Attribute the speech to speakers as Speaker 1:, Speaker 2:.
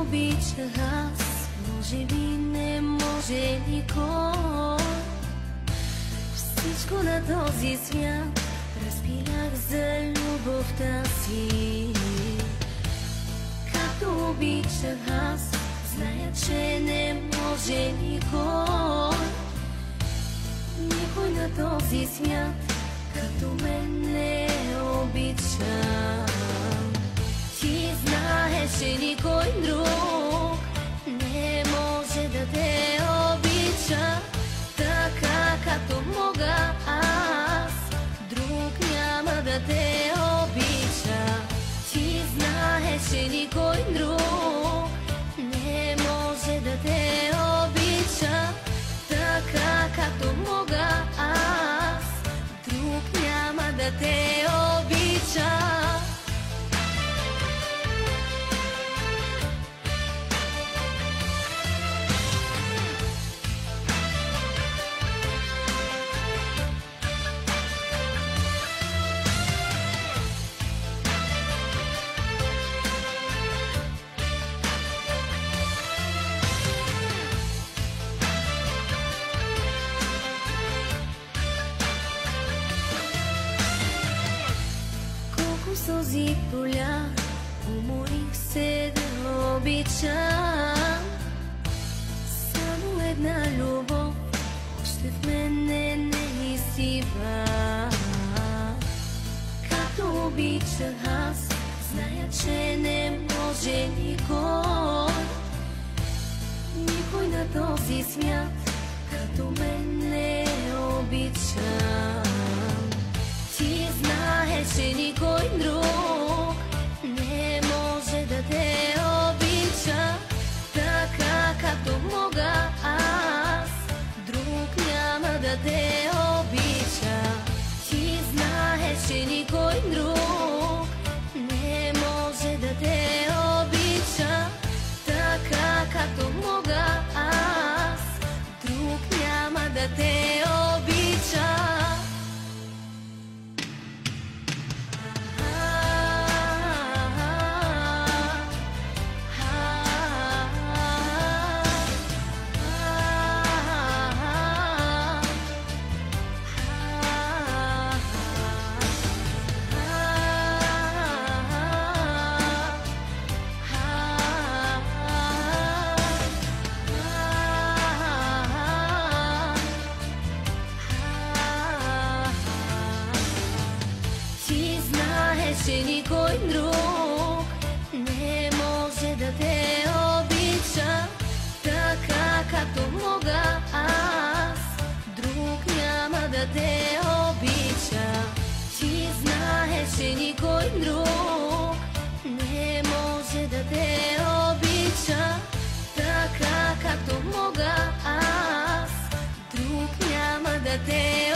Speaker 1: обичах аз, може би не може никой. Всичко на този свят разпилях за любовта си. Както обичах аз, зная, че не може никой. Никой на този свят като мен не обича. Ти знаеш, че никой друг не може да те обича така, както мога аз. Друг няма да те обича. Ти знаеш, че никой друг не може да те обича така, както мога аз. Друг няма да те обича. Сълзи полях, уморих се да обичам. Само една любов още в мене не изсива. Както обичах аз, зная, че не може никой. Никой на този свят като мен не обича. Ти знаеш, че никой друг не може да те обича така, както мога аз. Друг няма да те обича. Ти знаеш, че никой друг не може да те обича така, както мога аз. Друг няма да те обича. Че никой друг не може да те обича така, както мога аз. Друг няма да те обича. Ти знаеш, че никой друг не може да те обича така, както мога аз. Друг няма да те